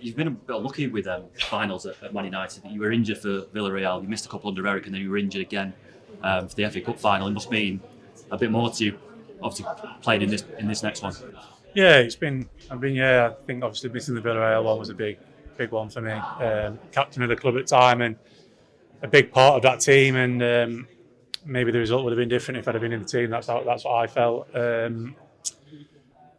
you've been a bit unlucky with finals at Man United. You were injured for Villarreal. You missed a couple under Eric, and then you were injured again for the FA Cup final. It must mean a bit more to you, obviously playing in this next one. Yeah, I think obviously missing the Villarreal one was a big one for me. Captain of the club at the time and a big part of that team, and maybe the result would have been different if I'd have been in the team. That's what I felt. And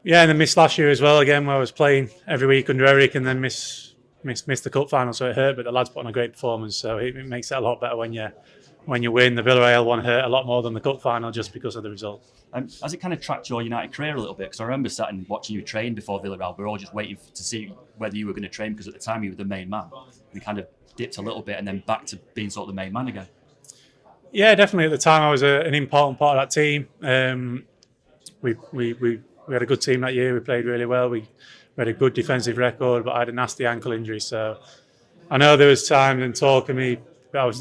then missed last year as well again, where I was playing every week under Eric, and then missed the cup final, so it hurt. But the lads put on a great performance, so it makes it a lot better when you win. The Villarreal one hurt a lot more than the cup final just because of the result. Has it kind of tracked your United career a little bit? Because I remember sat and watching you train before Villarreal. We were all just waiting to see whether you were going to train, because at the time you were the main man. We kind of dipped a little bit and then back to being sort of the main man again. Yeah, definitely. At the time, I was an important part of that team. We had a good team that year. We played really well. We had a good defensive record, but I had a nasty ankle injury. So I know there was time and talk of me. But I was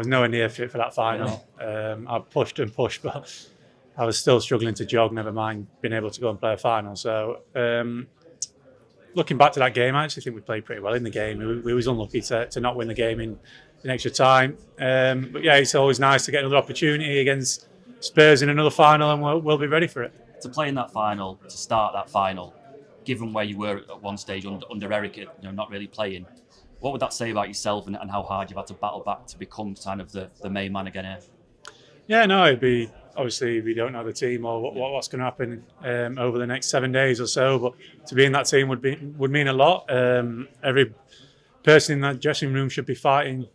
nowhere near fit for that final. I pushed and pushed, but I was still struggling to jog, never mind being able to go and play a final. So looking back to that game, I actually think we played pretty well in the game. We was unlucky to not win the game in extra time. But yeah, it's always nice to get another opportunity against Spurs in another final, and we'll be ready for it. To play in that final, to start that final, given where you were at one stage under Eric, not really playing, what would that say about yourself and how hard you've had to battle back to become kind of the main man again here? Yeah, no, it'd be, obviously we don't know the team or what's going to happen over the next 7 days or so, but to be in that team would mean a lot. Every person in that dressing room should be fighting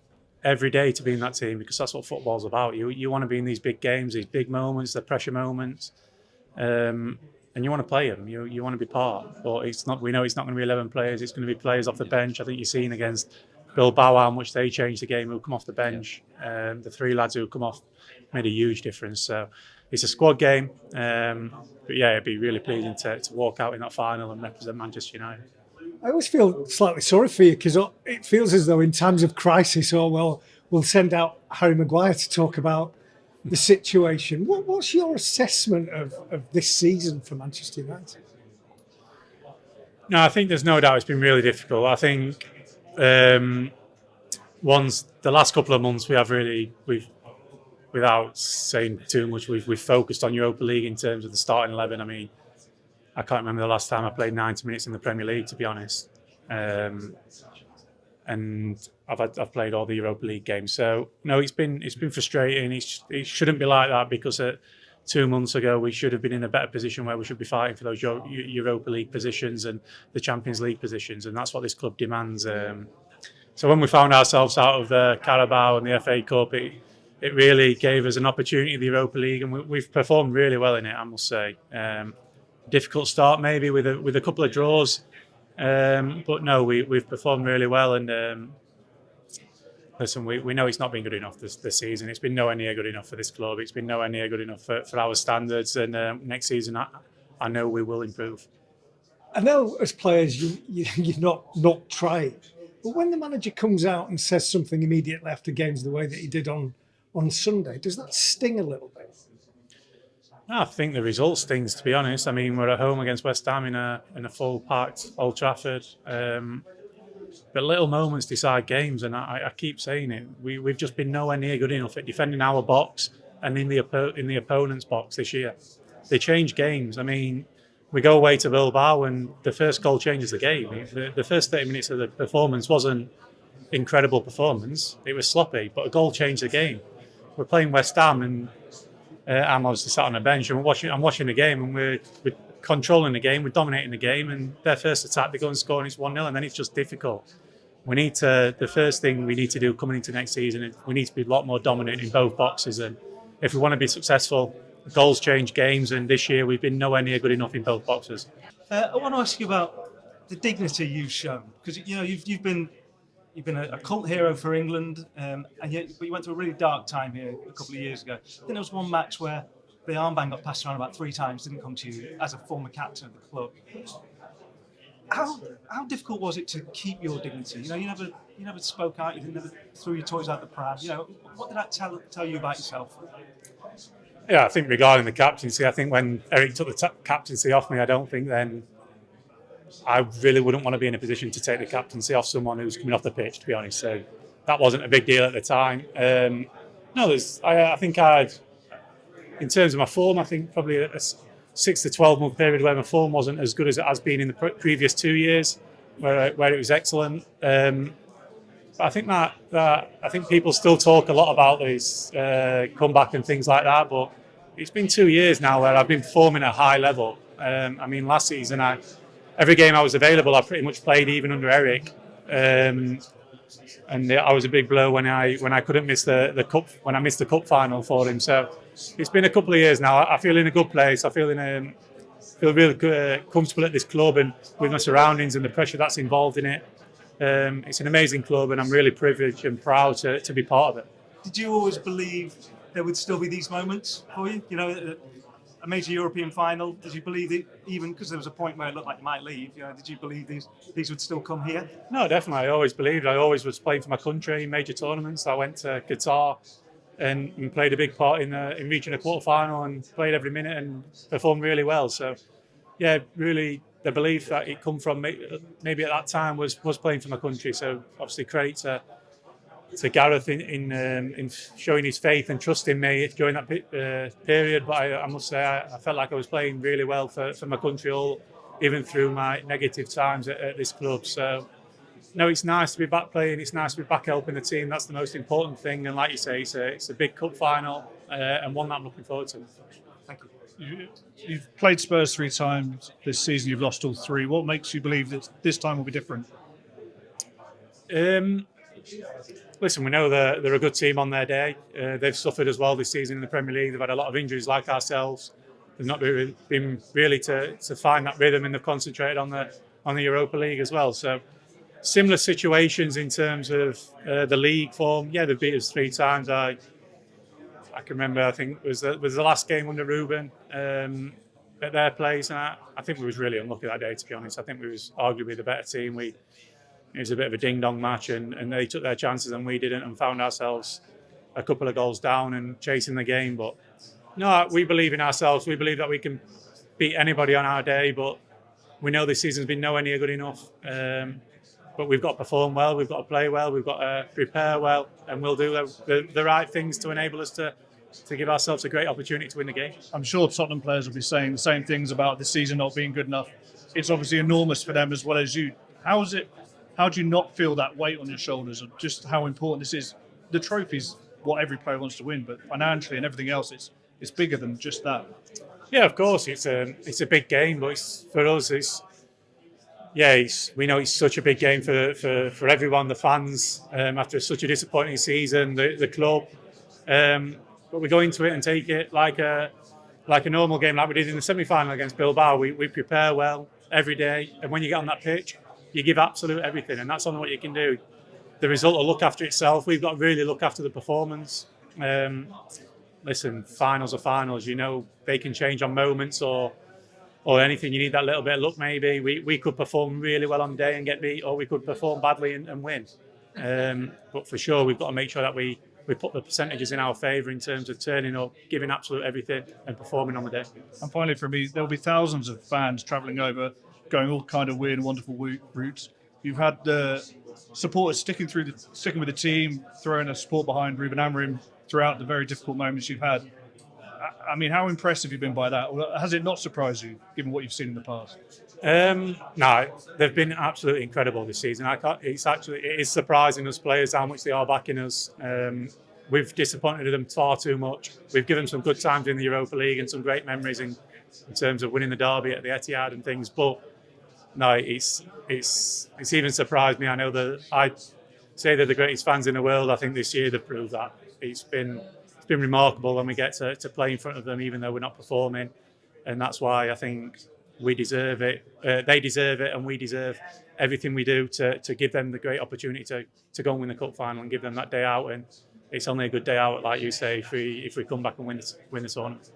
every day to be in that team, because that's what football's about. You want to be in these big games, these big moments, the pressure moments, and you want to play them. You want to be part. But it's not. We know it's not going to be 11 players. It's going to be players off the bench. I think you've seen against Bilbao how much they changed the game. Who come off the bench? The three lads who come off made a huge difference. So it's a squad game. But yeah, it'd be really pleasing to walk out in that final and represent Manchester United. I always feel slightly sorry for you, because it feels as though in times of crisis, we'll send out Harry Maguire to talk about the situation. What's your assessment of this season for Manchester United? No, I think there's no doubt it's been really difficult. I think the last couple of months we've without saying too much, we've focused on Europa League in terms of the starting 11. I mean, I can't remember the last time I played 90 minutes in the Premier League, to be honest. And I've played all the Europa League games. So no, it's been frustrating. It shouldn't be like that, because 2 months ago we should have been in a better position where we should be fighting for those Europa League positions and the Champions League positions, and that's what this club demands. So when we found ourselves out of the Carabao and the FA Cup, it really gave us an opportunity in the Europa League, and we've performed really well in it, I must say. Difficult start maybe with a couple of draws. But no, we've performed really well, and listen, we know it's not been good enough this season. It's been nowhere near good enough for this club. It's been nowhere near good enough for our standards, and next season I know we will improve. I know as players you're not trying, but when the manager comes out and says something immediately after games the way that he did on Sunday, does that sting a little bit? I think the result stings, to be honest. I mean, we're at home against West Ham in a full packed Old Trafford. But little moments decide games, and I keep saying it. We've just been nowhere near good enough at defending our box and in the opponent's box this year. They change games. I mean, we go away to Bilbao and the first goal changes the game. The first 30 minutes of the performance wasn't incredible performance. It was sloppy, but a goal changed the game. We're playing West Ham, and I'm obviously sat on a bench, and I'm watching the game, and we're controlling the game, we're dominating the game, and their first attack, they go and score, and it's 1-0, and then it's just difficult. The first thing we need to do coming into next season is we need to be a lot more dominant in both boxes, and if we want to be successful, goals change games, and this year we've been nowhere near good enough in both boxes. I want to ask you about the dignity you've shown, because you've been a cult hero for England, but you went through a really dark time here a couple of years ago. I think there was one match where the armband got passed around about 3 times, didn't come to you as a former captain of the club. How difficult was it to keep your dignity? You never spoke out, you never threw your toys out the pram. What did that tell you about yourself? Yeah, I think regarding the captaincy, I think when Eric took the captaincy off me, I don't think then I really wouldn't want to be in a position to take the captaincy off someone who's coming off the pitch, to be honest. So that wasn't a big deal at the time. I think in terms of my form, I think probably a 6 to 12 month period where my form wasn't as good as it has been in the previous 2 years, where it was excellent. But I think I think people still talk a lot about this comeback and things like that. But it's been 2 years now where I've been performing at a high level. I mean, last season, every game I was available, I pretty much played, even under Eric. And I was a big blow when I couldn't miss the cup, when I missed the cup final for him. So it's been a couple of years now. I feel in a good place. I feel really comfortable at this club and with my surroundings and the pressure that's involved in it. It's an amazing club, and I'm really privileged and proud to be part of it. Did you always believe there would still be these moments for you? You know, a major European final. Did you believe it, even because there was a point where it looked like you might leave? You know, did you believe these would still come here? No, definitely. I always believed. I always was playing for my country in major tournaments. I went to Qatar and played a big part in reaching a quarter final and played every minute and performed really well. So, yeah, really. The belief that it come from maybe at that time was playing for my country. So obviously credit to Gareth in showing his faith and trust in me during that period. But I must say I felt like I was playing really well for my country, even through my negative times at this club. So no, it's nice to be back playing. It's nice to be back helping the team. That's the most important thing. And like you say, it's a big cup final and one that I'm looking forward to. Thank you. You've played Spurs 3 times this season. You've lost all 3. What makes you believe that this time will be different? Listen, we know they're a good team on their day. They've suffered as well this season in the Premier League. They've had a lot of injuries like ourselves. They've not been really to find that rhythm, and they've concentrated on the Europa League as well. So similar situations in terms of the league form. Yeah, they've beat us 3 times. I can remember, I think it was the last game under Ruben at their place, and I think we was really unlucky that day, to be honest. I think we was arguably the better team. It was a bit of a ding-dong match, and they took their chances and we didn't, and found ourselves a couple of goals down and chasing the game. But no, we believe in ourselves. We believe that we can beat anybody on our day, but we know this season's been nowhere near good enough. But we've got to perform well, we've got to play well, we've got to prepare well, and we'll do the right things to enable us to give ourselves a great opportunity to win the game. I'm sure Tottenham players will be saying the same things about this season not being good enough. It's obviously enormous for them as well as you. How do you not feel that weight on your shoulders of just how important this is? The trophy's what every player wants to win, but financially and everything else, it's bigger than just that. Yeah, of course, it's a big game, but for us, we know it's such a big game for everyone, the fans, after such a disappointing season, the club. But we go into it and take it like a normal game, like we did in the semi-final against Bilbao. We prepare well every day, and when you get on that pitch, you give absolute everything, and that's only what you can do. The result will look after itself. We've got to really look after the performance. Listen, finals are finals. You know, they can change on moments or anything. You need that little bit of luck, maybe. We could perform really well on the day and get beat, or we could perform badly and win. But for sure, we've got to make sure that we put the percentages in our favour in terms of turning up, giving absolute everything and performing on the day. And finally, for me, there'll be thousands of fans travelling over, going all kind of weird and wonderful routes. You've had the supporters sticking with the team, throwing a support behind Ruben Amorim throughout the very difficult moments you've had. I mean, how impressed have you been by that? Or has it not surprised you, given what you've seen in the past? No, they've been absolutely incredible this season. It is surprising us players how much they are backing us. We've disappointed them far too much. We've given them some good times in the Europa League and some great memories in terms of winning the derby at the Etihad and things. But no, it's even surprised me. I know that I say they're the greatest fans in the world. I think this year they've proved that. It's been remarkable when we get to play in front of them, even though we're not performing, and that's why I think we deserve it. They deserve it, and we deserve everything we do to give them the great opportunity to go and win the cup final and give them that day out. And it's only a good day out, like you say, if we come back and win the tournament.